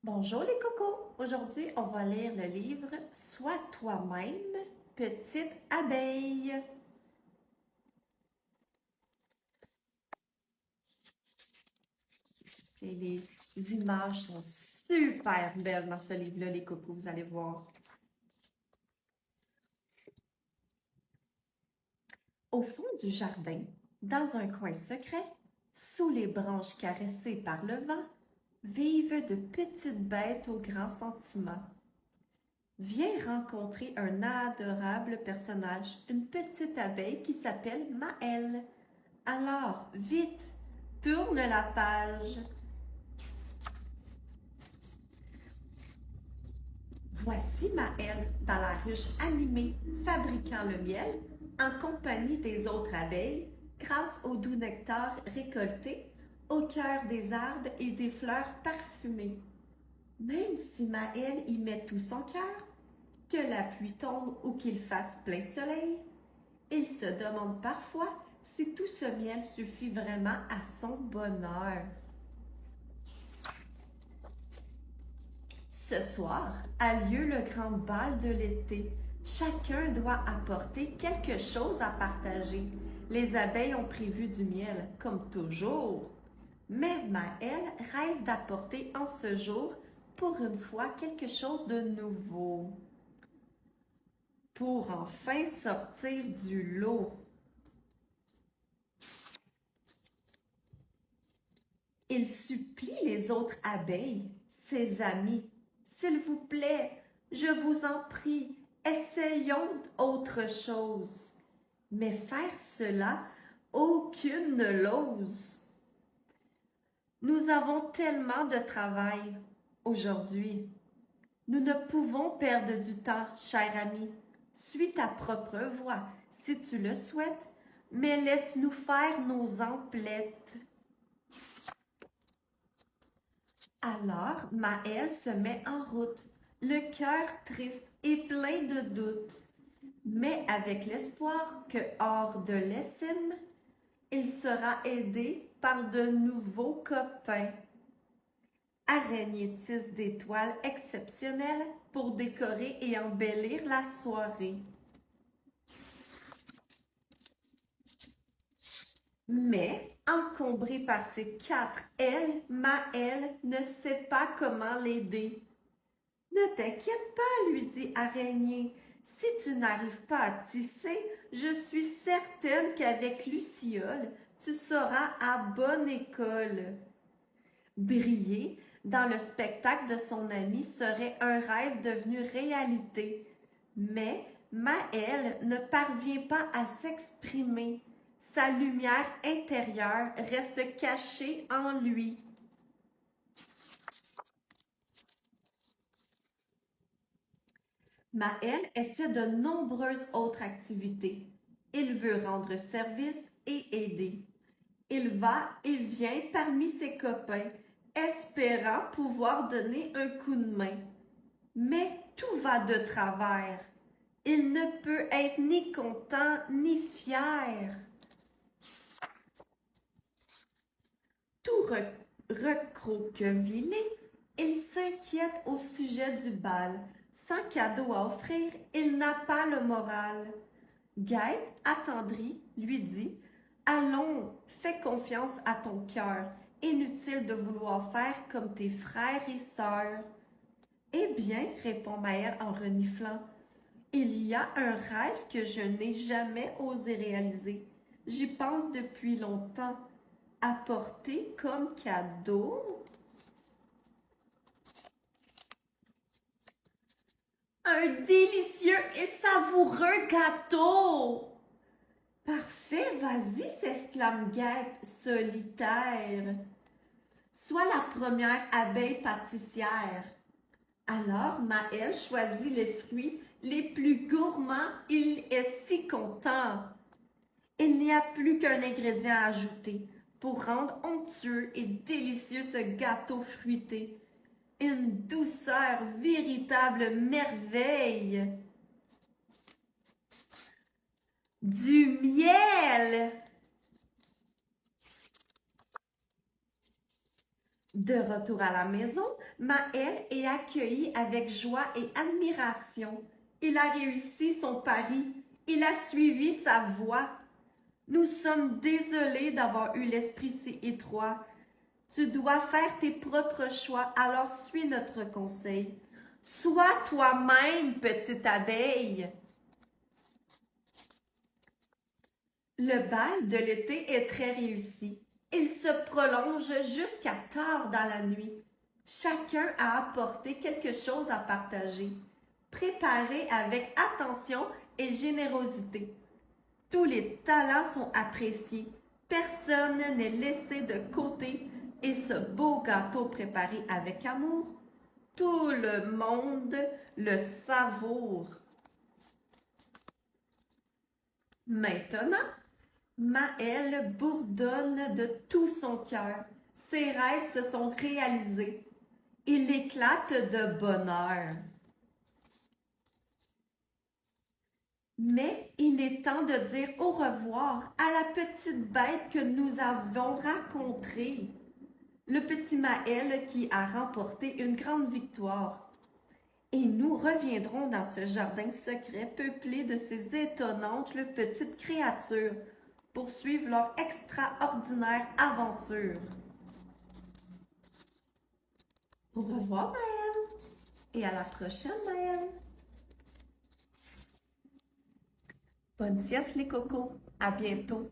Bonjour les cocos! Aujourd'hui, on va lire le livre Sois toi-même, petite abeille. Et les images sont super belles dans ce livre-là, les cocos, vous allez voir. Au fond du jardin, dans un coin secret, sous les branches caressées par le vent, vivent de petites bêtes aux grands sentiments. Viens rencontrer un adorable personnage, une petite abeille qui s'appelle Maëlle. Alors, vite, tourne la page. Voici Maëlle dans la ruche animée, fabriquant le miel en compagnie des autres abeilles, grâce au doux nectar récolté au cœur des arbres et des fleurs parfumées. Même si Maëlle y met tout son cœur, que la pluie tombe ou qu'il fasse plein soleil, il se demande parfois si tout ce miel suffit vraiment à son bonheur. Ce soir a lieu le grand bal de l'été. Chacun doit apporter quelque chose à partager. Les abeilles ont prévu du miel, comme toujours. Mais Maëlle rêve d'apporter en ce jour, pour une fois, quelque chose de nouveau. Pour enfin sortir du lot. Il supplie les autres abeilles, ses amis. S'il vous plaît, je vous en prie, essayons autre chose. Mais faire cela, aucune ne l'ose. Nous avons tellement de travail aujourd'hui. Nous ne pouvons perdre du temps, cher ami. Suis ta propre voie, si tu le souhaites, mais laisse-nous faire nos emplettes. Alors, Maëlle se met en route, le cœur triste et plein de doutes, mais avec l'espoir que, hors de l'essime, il sera aidé par de nouveaux copains. Araignée tisse des toiles exceptionnelles pour décorer et embellir la soirée. Mais, encombrée par ses 4 ailes, Maëlle ne sait pas comment l'aider. Ne t'inquiète pas, lui dit Araignée. Si tu n'arrives pas à tisser, je suis certaine qu'avec Luciole, tu seras à bonne école. Briller dans le spectacle de son ami serait un rêve devenu réalité. Mais Maëlle ne parvient pas à s'exprimer. Sa lumière intérieure reste cachée en lui. Maëlle essaie de nombreuses autres activités. Il veut rendre service et aider. Il va et vient parmi ses copains, espérant pouvoir donner un coup de main. Mais tout va de travers. Il ne peut être ni content ni fier. Tout recroquevillé, il s'inquiète au sujet du bal. Sans cadeau à offrir, il n'a pas le moral. Guêpe, attendrie, lui dit « Allons, fais confiance à ton cœur. Inutile de vouloir faire comme tes frères et sœurs. » Eh bien, répond Maëlle en reniflant, il y a un rêve que je n'ai jamais osé réaliser. J'y pense depuis longtemps. Apporter comme cadeau un délicieux et savoureux gâteau. Parfait, vas-y, s'exclame Guêpe, solitaire. Sois la première abeille pâtissière. Alors Maëlle choisit les fruits les plus gourmands. Il est si content. Il n'y a plus qu'un ingrédient à ajouter pour rendre onctueux et délicieux ce gâteau fruité. Une douceur, véritable merveille. Du miel. De retour à la maison, Maël est accueilli avec joie et admiration. Il a réussi son pari. Il a suivi sa voie. Nous sommes désolés d'avoir eu l'esprit si étroit. Tu dois faire tes propres choix, alors suis notre conseil. Sois toi-même, petite abeille. Le bal de l'été est très réussi. Il se prolonge jusqu'à tard dans la nuit. Chacun a apporté quelque chose à partager, préparé avec attention et générosité. Tous les talents sont appréciés. Personne n'est laissé de côté et ce beau gâteau préparé avec amour, tout le monde le savoure. Maintenant, Maëlle bourdonne de tout son cœur. Ses rêves se sont réalisés. Il éclate de bonheur. Mais il est temps de dire au revoir à la petite bête que nous avons rencontrée. Le petit Maël qui a remporté une grande victoire. Et nous reviendrons dans ce jardin secret peuplé de ces étonnantes petites créatures pour suivre leur extraordinaire aventure. Au revoir Maël et à la prochaine Maël. Bonne sieste les cocos, à bientôt.